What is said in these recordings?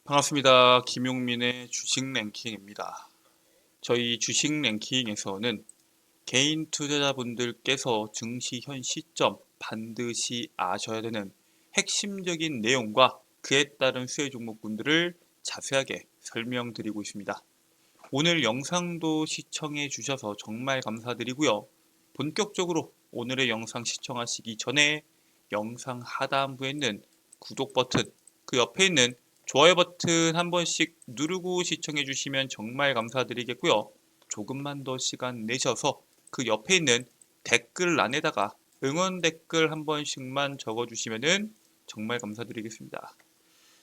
반갑습니다. 김용민의 주식 랭킹입니다. 저희 주식 랭킹에서는 개인 투자자분들께서 증시 현 시점 반드시 아셔야 되는 핵심적인 내용과 그에 따른 수혜 종목군들을 자세하게 설명드리고 있습니다. 오늘 영상도 시청해 주셔서 정말 감사드리고요. 본격적으로 오늘의 영상 시청하시기 전에 영상 하단부에 있는 구독 버튼, 그 옆에 있는 좋아요 버튼 한 번씩 누르고 시청해 주시면 정말 감사드리겠고요. 조금만 더 시간 내셔서 그 옆에 있는 댓글란에다가 응원 댓글 한 번씩만 적어주시면 정말 감사드리겠습니다.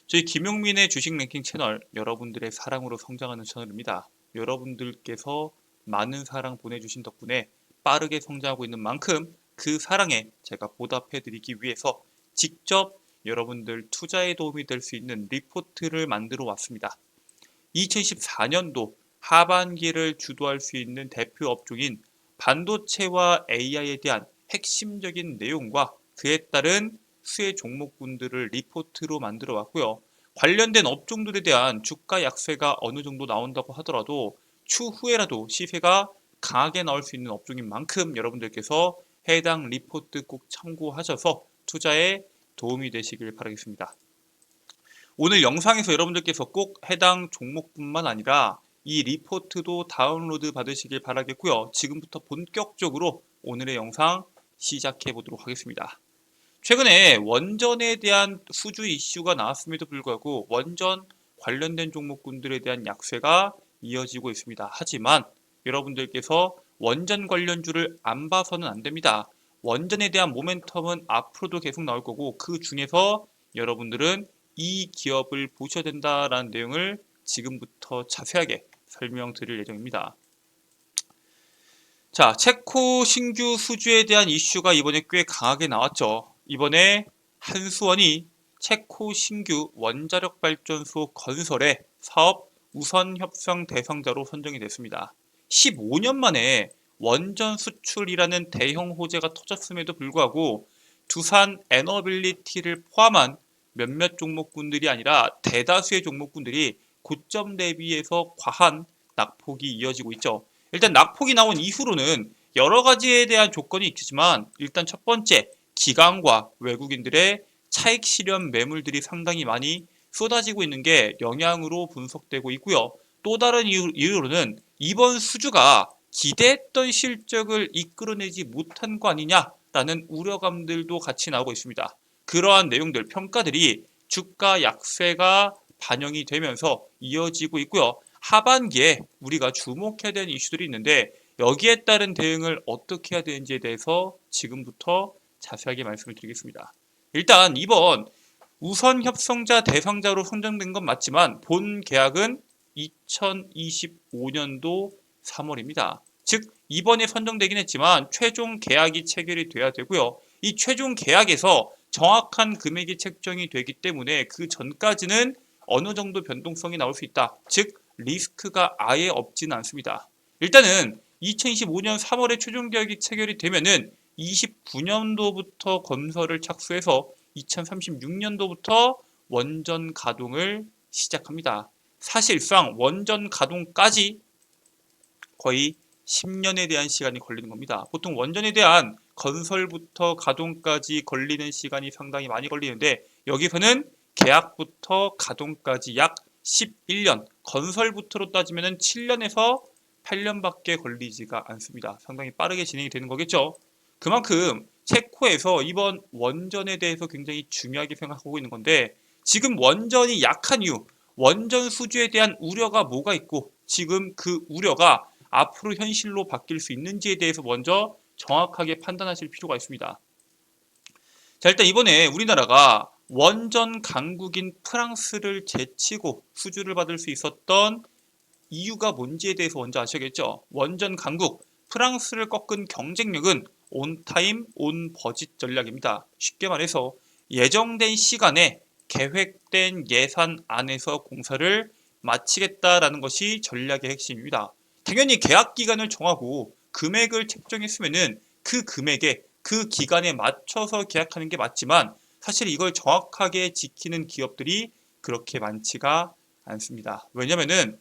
저희 김용민의 주식 랭킹 채널, 여러분들의 사랑으로 성장하는 채널입니다. 여러분들께서 많은 사랑 보내주신 덕분에 빠르게 성장하고 있는 만큼 그 사랑에 제가 보답해드리기 위해서 직접 여러분들 투자에 도움이 될 수 있는 리포트를 만들어 왔습니다. 2014년도 하반기를 주도할 수 있는 대표 업종인 반도체와 AI에 대한 핵심적인 내용과 그에 따른 수혜 종목군들을 리포트로 만들어 왔고요. 관련된 업종들에 대한 주가 약세가 어느 정도 나온다고 하더라도 추후에라도 시세가 강하게 나올 수 있는 업종인 만큼 여러분들께서 해당 리포트 꼭 참고하셔서 투자에 도움이 되시길 바라겠습니다. 오늘 영상에서 여러분들께서 꼭 해당 종목뿐만 아니라 이 리포트도 다운로드 받으시길 바라겠고요. 지금부터 본격적으로 오늘의 영상 시작해 보도록 하겠습니다. 최근에 원전에 대한 수주 이슈가 나왔음에도 불구하고 원전 관련된 종목군들에 대한 약세가 이어지고 있습니다. 하지만 여러분들께서 원전 관련주를 안 봐서는 안 됩니다. 원전에 대한 모멘텀은 앞으로도 계속 나올 거고 그 중에서 여러분들은 이 기업을 보셔야 된다라는 내용을 지금부터 자세하게 설명드릴 예정입니다. 자, 체코 신규 수주에 대한 이슈가 이번에 꽤 강하게 나왔죠. 이번에 한수원이 체코 신규 원자력 발전소 건설의 사업 우선 협상 대상자로 선정이 됐습니다. 15년 만에 원전 수출이라는 대형 호재가 터졌음에도 불구하고 두산 에너빌리티를 포함한 몇몇 종목군들이 아니라 대다수의 종목군들이 고점 대비해서 과한 낙폭이 이어지고 있죠. 일단 낙폭이 나온 이후로는 여러 가지에 대한 조건이 있지만 일단 첫 번째, 기관과 외국인들의 차익 실현 매물들이 상당히 많이 쏟아지고 있는 게 영향으로 분석되고 있고요. 또 다른 이유로는 이번 수주가 기대했던 실적을 이끌어내지 못한 거 아니냐라는 우려감들도 같이 나오고 있습니다. 그러한 내용들, 평가들이 주가 약세가 반영이 되면서 이어지고 있고요. 하반기에 우리가 주목해야 되는 이슈들이 있는데 여기에 따른 대응을 어떻게 해야 되는지에 대해서 지금부터 자세하게 말씀을 드리겠습니다. 일단 이번 우선 협상자 대상자로 선정된 건 맞지만 본 계약은 2025년도 3월입니다. 즉 이번에 선정되긴 했지만 최종 계약이 체결이 돼야 되고요. 이 최종 계약에서 정확한 금액이 책정이 되기 때문에 그 전까지는 어느 정도 변동성이 나올 수 있다. 즉 리스크가 아예 없지는 않습니다. 일단은 2025년 3월에 최종 계약이 체결이 되면은 29년도부터 건설을 착수해서 2036년도부터 원전 가동을 시작합니다. 사실상 원전 가동까지 거의 10년에 대한 시간이 걸리는 겁니다. 보통 원전에 대한 건설부터 가동까지 걸리는 시간이 상당히 많이 걸리는데 여기서는 계약부터 가동까지 약 11년, 건설부터로 따지면 7년에서 8년밖에 걸리지가 않습니다. 상당히 빠르게 진행이 되는 거겠죠. 그만큼 체코에서 이번 원전에 대해서 굉장히 중요하게 생각하고 있는 건데 지금 원전이 약한 이유, 원전 수주에 대한 우려가 뭐가 있고 지금 그 우려가 앞으로 현실로 바뀔 수 있는지에 대해서 먼저 정확하게 판단하실 필요가 있습니다. 자, 일단 이번에 우리나라가 원전 강국인 프랑스를 제치고 수주를 받을 수 있었던 이유가 뭔지에 대해서 먼저 아셔야겠죠. 원전 강국 프랑스를 꺾은 경쟁력은 온타임 온버짓 전략입니다. 쉽게 말해서 예정된 시간에 계획된 예산 안에서 공사를 마치겠다라는 것이 전략의 핵심입니다. 당연히 계약 기간을 정하고 금액을 책정했으면은 그 금액에 그 기간에 맞춰서 계약하는 게 맞지만 사실 이걸 정확하게 지키는 기업들이 그렇게 많지가 않습니다. 왜냐면은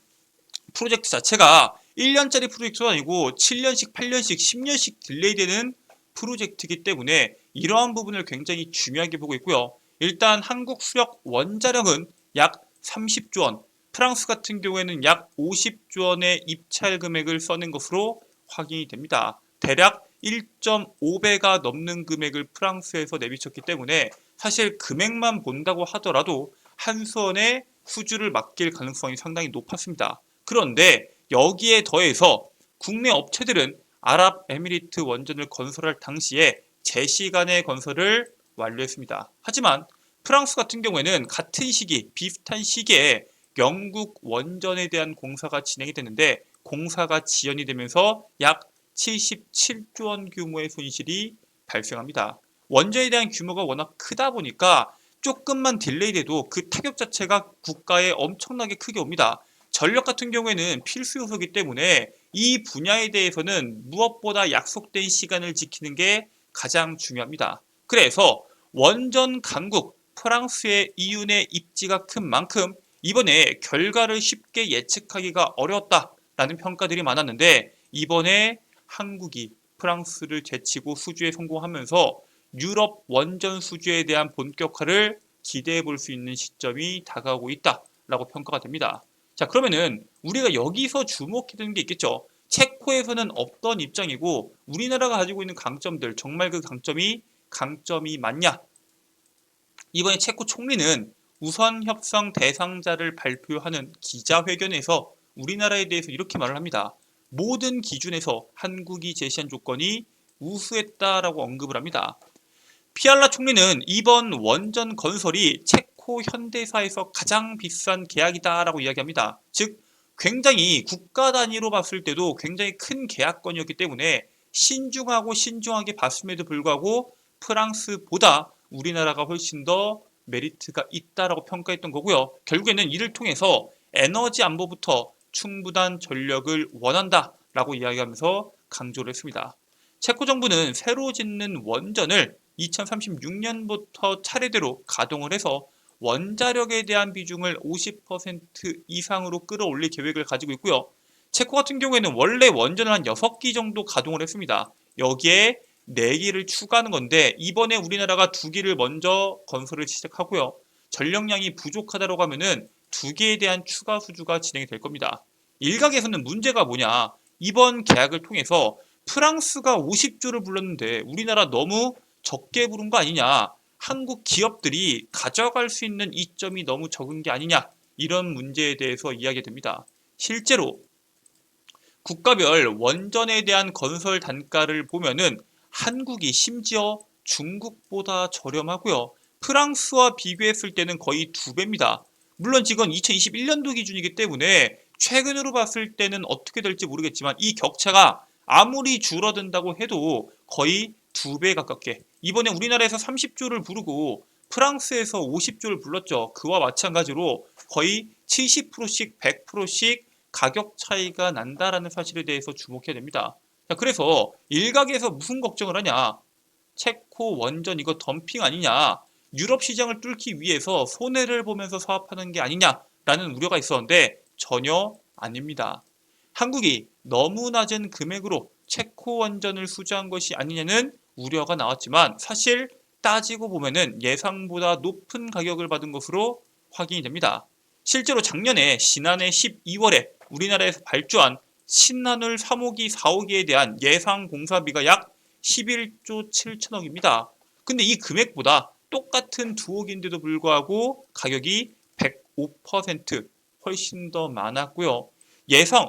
프로젝트 자체가 1년짜리 프로젝트도 아니고 7년씩, 8년씩, 10년씩 딜레이되는 프로젝트이기 때문에 이러한 부분을 굉장히 중요하게 보고 있고요. 일단 한국 수력 원자력은 약 30조 원, 프랑스 같은 경우에는 약 50조 원의 입찰 금액을 써낸 것으로 확인이 됩니다. 대략 1.5배가 넘는 금액을 프랑스에서 내비쳤기 때문에 사실 금액만 본다고 하더라도 한수원의 수주를 맡길 가능성이 상당히 높았습니다. 그런데 여기에 더해서 국내 업체들은 아랍에미리트 원전을 건설할 당시에 제 시간에 건설을 완료했습니다. 하지만 프랑스 같은 경우에는 같은 시기, 비슷한 시기에 영국 원전에 대한 공사가 진행이 됐는데 공사가 지연이 되면서 약 77조 원 규모의 손실이 발생합니다. 원전에 대한 규모가 워낙 크다 보니까 조금만 딜레이 돼도 그 타격 자체가 국가에 엄청나게 크게 옵니다. 전력 같은 경우에는 필수 요소이기 때문에 이 분야에 대해서는 무엇보다 약속된 시간을 지키는 게 가장 중요합니다. 그래서 원전 강국 프랑스의 이윤의 입지가 큰 만큼 이번에 결과를 쉽게 예측하기가 어려웠다라는 평가들이 많았는데 이번에 한국이 프랑스를 제치고 수주에 성공하면서 유럽 원전 수주에 대한 본격화를 기대해 볼 수 있는 시점이 다가오고 있다라고 평가가 됩니다. 자, 그러면은 우리가 여기서 주목해야 되는 게 있겠죠. 체코에서는 없던 입장이고 우리나라가 가지고 있는 강점들, 정말 그 강점이 맞냐? 이번에 체코 총리는 우선 협상 대상자를 발표하는 기자회견에서 우리나라에 대해서 이렇게 말을 합니다. 모든 기준에서 한국이 제시한 조건이 우수했다라고 언급을 합니다. 피알라 총리는 이번 원전 건설이 체코 현대사에서 가장 비싼 계약이다라고 이야기합니다. 즉 굉장히 국가 단위로 봤을 때도 굉장히 큰 계약건이었기 때문에 신중하게 봤음에도 불구하고 프랑스보다 우리나라가 훨씬 더 메리트가 있다라고 평가했던 거고요. 결국에는 이를 통해서 에너지 안보부터 충분한 전력을 원한다라고 이야기하면서 강조를 했습니다. 체코 정부는 새로 짓는 원전을 2036년부터 차례대로 가동을 해서 원자력에 대한 비중을 50% 이상으로 끌어올릴 계획을 가지고 있고요. 체코 같은 경우에는 원래 원전을 한 6기 정도 가동을 했습니다. 여기에 4기를 추가하는 건데 이번에 우리나라가 2기를 먼저 건설을 시작하고요. 전력량이 부족하다고 하면은 2기에 대한 추가 수주가 진행이 될 겁니다. 일각에서는 문제가 뭐냐? 이번 계약을 통해서 프랑스가 50조를 불렀는데 우리나라 너무 적게 부른 거 아니냐? 한국 기업들이 가져갈 수 있는 이점이 너무 적은 게 아니냐? 이런 문제에 대해서 이야기됩니다. 실제로 국가별 원전에 대한 건설 단가를 보면은 한국이 심지어 중국보다 저렴하고요. 프랑스와 비교했을 때는 거의 2배입니다. 물론 지금 2021년도 기준이기 때문에 최근으로 봤을 때는 어떻게 될지 모르겠지만 이 격차가 아무리 줄어든다고 해도 거의 2배 가깝게 이번에 우리나라에서 30조를 부르고 프랑스에서 50조를 불렀죠. 그와 마찬가지로 거의 70%씩 100%씩 가격 차이가 난다라는 사실에 대해서 주목해야 됩니다. 자, 그래서 일각에서 무슨 걱정을 하냐? 체코 원전 이거 덤핑 아니냐? 유럽 시장을 뚫기 위해서 손해를 보면서 사업하는 게 아니냐라는 우려가 있었는데 전혀 아닙니다. 한국이 너무 낮은 금액으로 체코 원전을 수주한 것이 아니냐는 우려가 나왔지만 사실 따지고 보면은 예상보다 높은 가격을 받은 것으로 확인이 됩니다. 실제로 작년에 지난해 12월에 우리나라에서 발주한 신한울 3호기, 4호기에 대한 예상 공사비가 약 11조 7천억입니다. 근데 이 금액보다 똑같은 2호기인데도 불구하고 가격이 105% 훨씬 더 많았고요.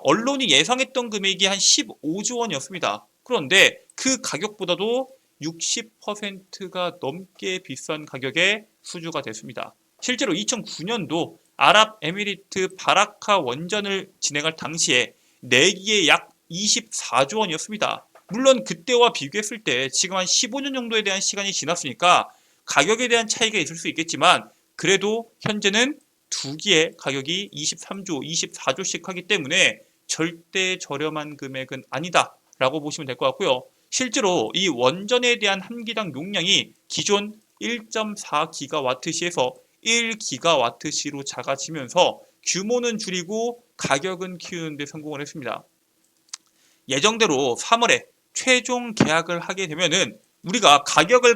언론이 예상했던 금액이 한 15조 원이었습니다. 그런데 그 가격보다도 60%가 넘게 비싼 가격에 수주가 됐습니다. 실제로 2009년도 아랍에미리트 바라카 원전을 진행할 당시에 4기에 약 24조 원이었습니다. 물론 그때와 비교했을 때 지금 한 15년 정도에 대한 시간이 지났으니까 가격에 대한 차이가 있을 수 있겠지만 그래도 현재는 2기의 가격이 23조, 24조씩 하기 때문에 절대 저렴한 금액은 아니다라고 보시면 될 것 같고요. 실제로 이 원전에 대한 한 기당 용량이 기존 1.4기가와트 시에서 1GWh로 작아지면서 규모는 줄이고 가격은 키우는 데 성공을 했습니다. 예정대로 3월에 최종 계약을 하게 되면은 우리가 가격이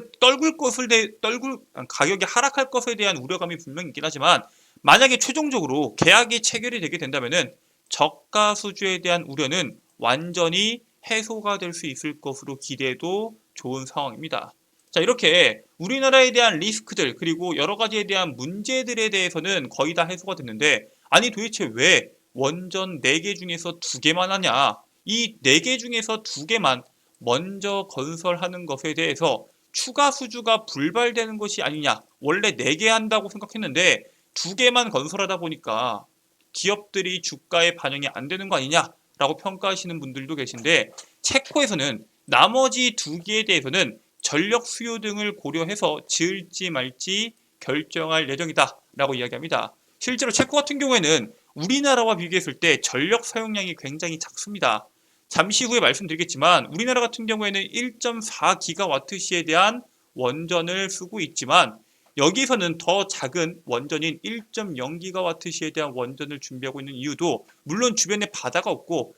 하락할 것에 대한 우려감이 분명히 있긴 하지만 만약에 최종적으로 계약이 체결이 되게 된다면은 저가 수주에 대한 우려는 완전히 해소가 될 수 있을 것으로 기대해도 좋은 상황입니다. 자, 이렇게 우리나라에 대한 리스크들 그리고 여러 가지에 대한 문제들에 대해서는 거의 다 해소가 됐는데 아니 도대체 왜 원전 4개 중에서 2개만 하냐? 이 4개 중에서 2개만 먼저 건설하는 것에 대해서 추가 수주가 불발되는 것이 아니냐. 원래 4개 한다고 생각했는데 2개만 건설하다 보니까 기업들이 주가에 반영이 안 되는 거 아니냐라고 평가하시는 분들도 계신데 체코에서는 나머지 2개에 대해서는 전력 수요 등을 고려해서 지을지 말지 결정할 예정이다 라고 이야기합니다. 실제로 체코 같은 경우에는 우리나라와 비교했을 때 전력 사용량이 굉장히 작습니다. 잠시 후에 말씀드리겠지만 우리나라 같은 경우에는 1.4GWh에 대한 원전을 쓰고 있지만 여기서는 더 작은 원전인 1.0GWh에 대한 원전을 준비하고 있는 이유도 물론 주변에 바다가 없고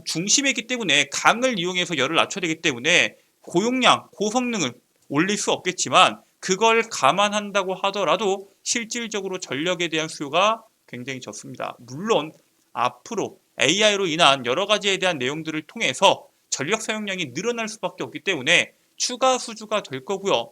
중심에 있기 때문에 강을 이용해서 열을 낮춰야 되기 때문에 고용량, 고성능을 올릴 수 없겠지만 그걸 감안한다고 하더라도 실질적으로 전력에 대한 수요가 굉장히 적습니다. 물론 앞으로 AI로 인한 여러 가지에 대한 내용들을 통해서 전력 사용량이 늘어날 수밖에 없기 때문에 추가 수주가 될 거고요.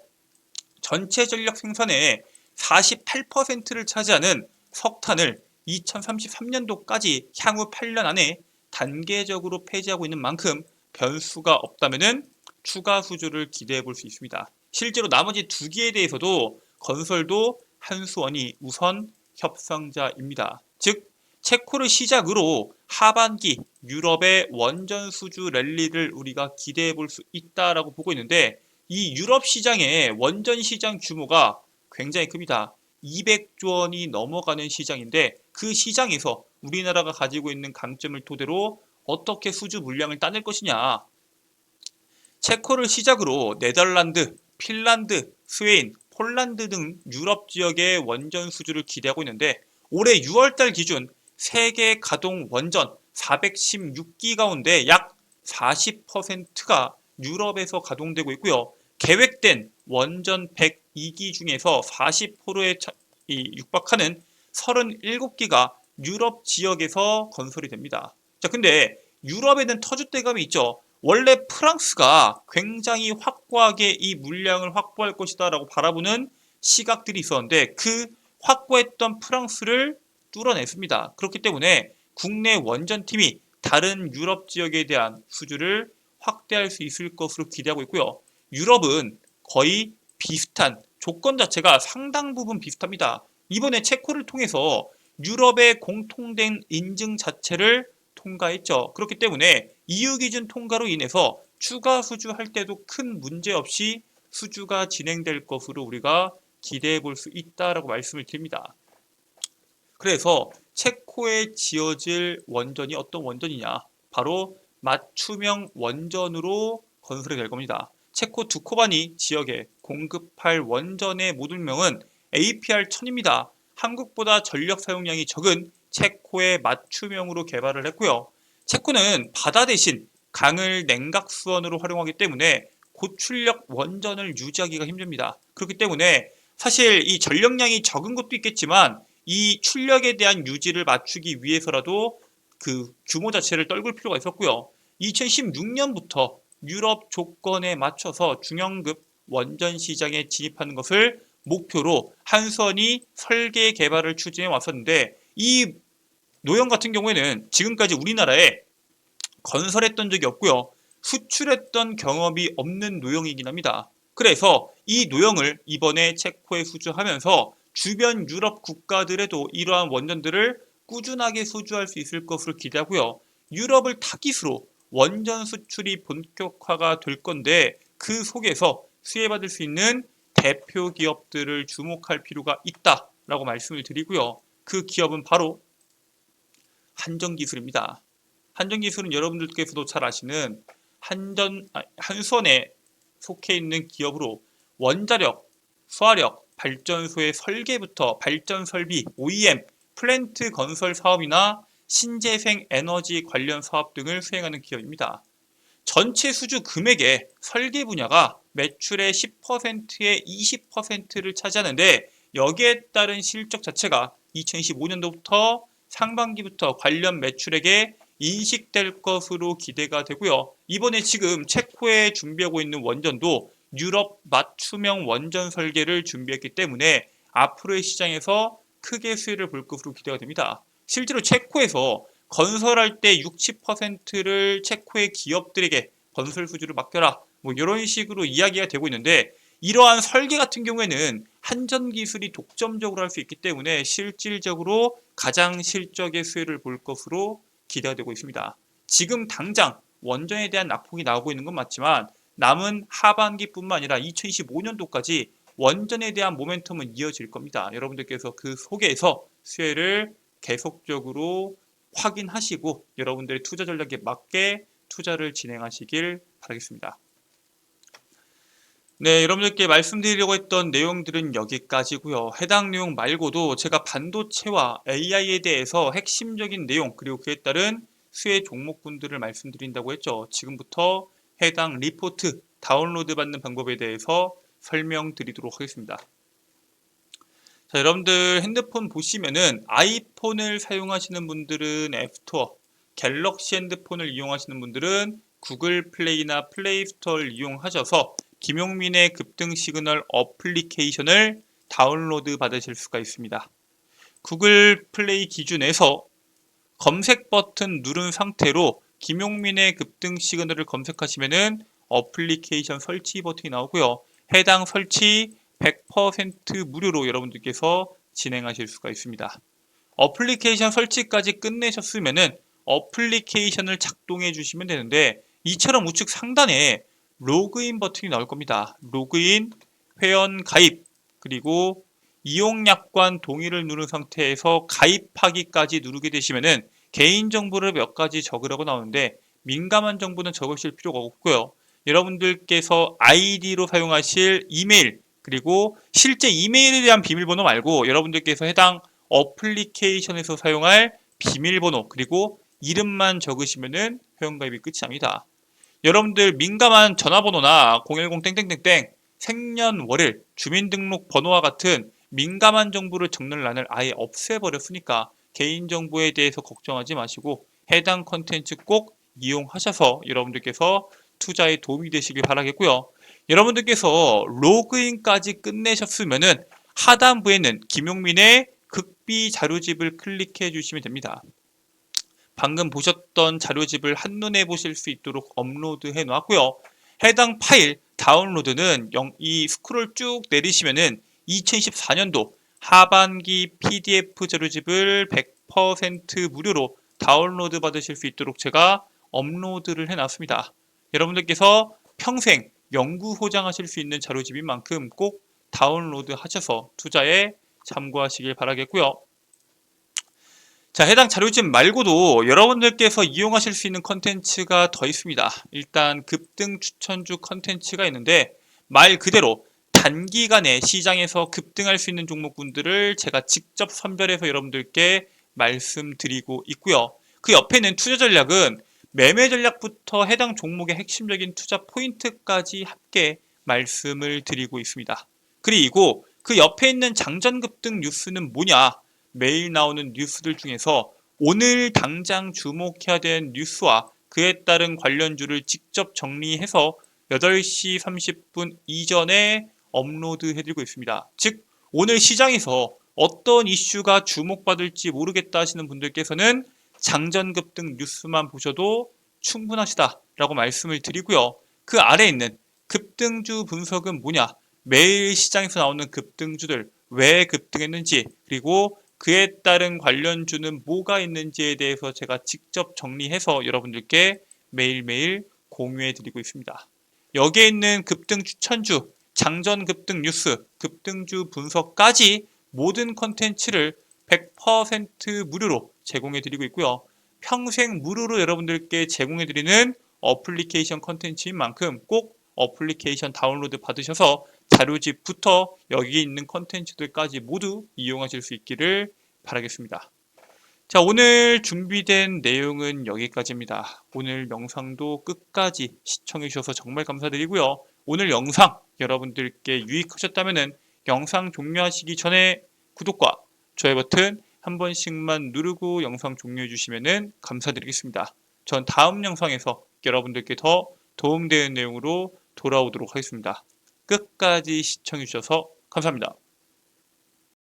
전체 전력 생산의 48%를 차지하는 석탄을 2033년도까지 향후 8년 안에 단계적으로 폐지하고 있는 만큼 변수가 없다면 추가 수주를 기대해 볼 수 있습니다. 실제로 나머지 2개에 대해서도 건설도 한수원이 우선 협상자입니다. 즉 체코를 시작으로 하반기 유럽의 원전 수주 랠리를 우리가 기대해 볼 수 있다라고 보고 있는데 이 유럽 시장의 원전 시장 규모가 굉장히 큽니다. 200조 원이 넘어가는 시장인데 그 시장에서 우리나라가 가지고 있는 강점을 토대로 어떻게 수주 물량을 따낼 것이냐. 체코를 시작으로 네덜란드, 핀란드, 스웨인, 폴란드 등 유럽 지역의 원전 수주를 기대하고 있는데 올해 6월달 기준 세계 가동 원전 416기 가운데 약 40%가 유럽에서 가동되고 있고요. 계획된 원전 102기 중에서 40%에 육박하는 37기가 유럽 지역에서 건설이 됩니다. 자, 근데 유럽에는 터줏대감이 있죠. 원래 프랑스가 굉장히 확고하게 이 물량을 확보할 것이다 라고 바라보는 시각들이 있었는데 그 확고했던 프랑스를 뚫어냈습니다. 그렇기 때문에 국내 원전팀이 다른 유럽 지역에 대한 수주를 확대할 수 있을 것으로 기대하고 있고요. 유럽은 거의 비슷한 조건 자체가 상당 부분 비슷합니다. 이번에 체코를 통해서 유럽의 공통된 인증 자체를 통과했죠. 그렇기 때문에 EU 기준 통과로 인해서 추가 수주할 때도 큰 문제 없이 수주가 진행될 것으로 우리가 기대해 볼 수 있다라고 말씀을 드립니다. 그래서 체코에 지어질 원전이 어떤 원전이냐? 바로 맞춤형 원전으로 건설이 될 겁니다. 체코 두코바니 지역에 공급할 원전의 모듈명은 APR-1000입니다. 한국보다 전력 사용량이 적은 체코의 맞춤형으로 개발을 했고요. 체코는 바다 대신 강을 냉각수원으로 활용하기 때문에 고출력 원전을 유지하기가 힘듭니다. 그렇기 때문에 사실 이 전력량이 적은 것도 있겠지만 이 출력에 대한 유지를 맞추기 위해서라도 그 규모 자체를 떨굴 필요가 있었고요. 2016년부터 유럽 조건에 맞춰서 중형급 원전 시장에 진입하는 것을 목표로 한수원이 설계 개발을 추진해 왔었는데 이 노형 같은 경우에는 지금까지 우리나라에 건설했던 적이 없고요. 수출했던 경험이 없는 노형이긴 합니다. 그래서 이 노형을 이번에 체코에 수주하면서 주변 유럽 국가들에도 이러한 원전들을 꾸준하게 수주할 수 있을 것으로 기대하고요. 유럽을 타깃으로 원전 수출이 본격화가 될 건데 그 속에서 수혜받을 수 있는 대표 기업들을 주목할 필요가 있다라고 말씀을 드리고요. 그 기업은 바로 한전기술입니다. 한전기술은 여러분들께서도 잘 아시는 한수원에 속해 있는 기업으로 원자력, 수화력, 발전소의 설계부터 발전 설비, OEM, 플랜트 건설 사업이나 신재생 에너지 관련 사업 등을 수행하는 기업입니다. 전체 수주 금액의 설계 분야가 매출의 10%에 20%를 차지하는데 여기에 따른 실적 자체가 2025년도부터 상반기부터 관련 매출액에 인식될 것으로 기대가 되고요. 이번에 지금 체코에 준비하고 있는 원전도 유럽 맞춤형 원전 설계를 준비했기 때문에 앞으로의 시장에서 크게 수혜를 볼 것으로 기대가 됩니다. 실제로 체코에서 건설할 때 60%를 체코의 기업들에게 건설 수주를 맡겨라, 뭐 이런 식으로 이야기가 되고 있는데, 이러한 설계 같은 경우에는 한전 기술이 독점적으로 할 수 있기 때문에 실질적으로 가장 실적의 수혜를 볼 것으로 기대가 되고 있습니다. 지금 당장 원전에 대한 낙폭이 나오고 있는 건 맞지만 남은 하반기뿐만 아니라 2025년도까지 원전에 대한 모멘텀은 이어질 겁니다. 여러분들께서 그 속에서 수혜를 계속적으로 확인하시고 여러분들의 투자 전략에 맞게 투자를 진행하시길 바라겠습니다. 네, 여러분들께 말씀드리려고 했던 내용들은 여기까지고요. 해당 내용 말고도 제가 반도체와 AI에 대해서 핵심적인 내용 그리고 그에 따른 수혜 종목군들을 말씀드린다고 했죠. 지금부터 해당 리포트 다운로드 받는 방법에 대해서 설명드리도록 하겠습니다. 자, 여러분들 핸드폰 보시면은 아이폰을 사용하시는 분들은 앱스토어, 갤럭시 핸드폰을 이용하시는 분들은 구글 플레이나 플레이 스토어를 이용하셔서 김용민의 급등 시그널 어플리케이션을 다운로드 받으실 수가 있습니다. 구글 플레이 기준에서 검색 버튼 누른 상태로 김용민의 급등 시그널을 검색하시면은 어플리케이션 설치 버튼이 나오고요. 해당 설치 100% 무료로 여러분들께서 진행하실 수가 있습니다. 어플리케이션 설치까지 끝내셨으면은 어플리케이션을 작동해 주시면 되는데, 이처럼 우측 상단에 로그인 버튼이 나올 겁니다. 로그인, 회원 가입, 그리고 이용약관 동의를 누른 상태에서 가입하기까지 누르게 되시면은 개인정보를 몇 가지 적으라고 나오는데 민감한 정보는 적으실 필요가 없고요. 여러분들께서 아이디로 사용하실 이메일, 그리고 실제 이메일에 대한 비밀번호 말고 여러분들께서 해당 어플리케이션에서 사용할 비밀번호 그리고 이름만 적으시면은 회원가입이 끝이 납니다. 여러분들 민감한 전화번호나 010 생년월일, 주민등록번호와 같은 민감한 정보를 적는 란을 아예 없애버렸으니까 개인정보에 대해서 걱정하지 마시고 해당 컨텐츠 꼭 이용하셔서 여러분들께서 투자에 도움이 되시길 바라겠고요. 여러분들께서 로그인까지 끝내셨으면은 하단부에는 김용민의 극비 자료집을 클릭해 주시면 됩니다. 방금 보셨던 자료집을 한눈에 보실 수 있도록 업로드해 놨고요. 해당 파일 다운로드는 이 스크롤 쭉 내리시면은 2024년도 하반기 PDF 자료집을 100% 무료로 다운로드 받으실 수 있도록 제가 업로드를 해 놨습니다. 여러분들께서 평생 영구 소장하실 수 있는 자료집인 만큼 꼭 다운로드 하셔서 투자에 참고하시길 바라겠고요. 자, 해당 자료집 말고도 여러분들께서 이용하실 수 있는 컨텐츠가 더 있습니다. 일단 급등 추천주 컨텐츠가 있는데 말 그대로 단기간에 시장에서 급등할 수 있는 종목군들을 제가 직접 선별해서 여러분들께 말씀드리고 있고요. 그 옆에는 투자 전략은 매매 전략부터 해당 종목의 핵심적인 투자 포인트까지 함께 말씀을 드리고 있습니다. 그리고 그 옆에 있는 장전 급등 뉴스는 뭐냐? 매일 나오는 뉴스들 중에서 오늘 당장 주목해야 되는 뉴스와 그에 따른 관련주를 직접 정리해서 8시 30분 이전에 업로드해드리고 있습니다. 즉 오늘 시장에서 어떤 이슈가 주목받을지 모르겠다 하시는 분들께서는 장전급등 뉴스만 보셔도 충분하시다라고 말씀을 드리고요. 그 아래에 있는 급등주 분석은 뭐냐? 매일 시장에서 나오는 급등주들 왜 급등했는지, 그리고 그에 따른 관련주는 뭐가 있는지에 대해서 제가 직접 정리해서 여러분들께 매일매일 공유해 드리고 있습니다. 여기에 있는 급등 추천주, 장전 급등 뉴스, 급등주 분석까지 모든 컨텐츠를 100% 무료로 제공해 드리고 있고요. 평생 무료로 여러분들께 제공해 드리는 어플리케이션 컨텐츠인 만큼 꼭 어플리케이션 다운로드 받으셔서 자료집부터 여기 있는 컨텐츠들까지 모두 이용하실 수 있기를 바라겠습니다. 자, 오늘 준비된 내용은 여기까지입니다. 오늘 영상도 끝까지 시청해 주셔서 정말 감사드리고요. 오늘 영상 여러분들께 유익하셨다면 영상 종료하시기 전에 구독과 좋아요 버튼 한 번씩만 누르고 영상 종료해 주시면 감사드리겠습니다. 전 다음 영상에서 여러분들께 더 도움되는 내용으로 돌아오도록 하겠습니다. 끝까지 시청해 주셔서 감사합니다.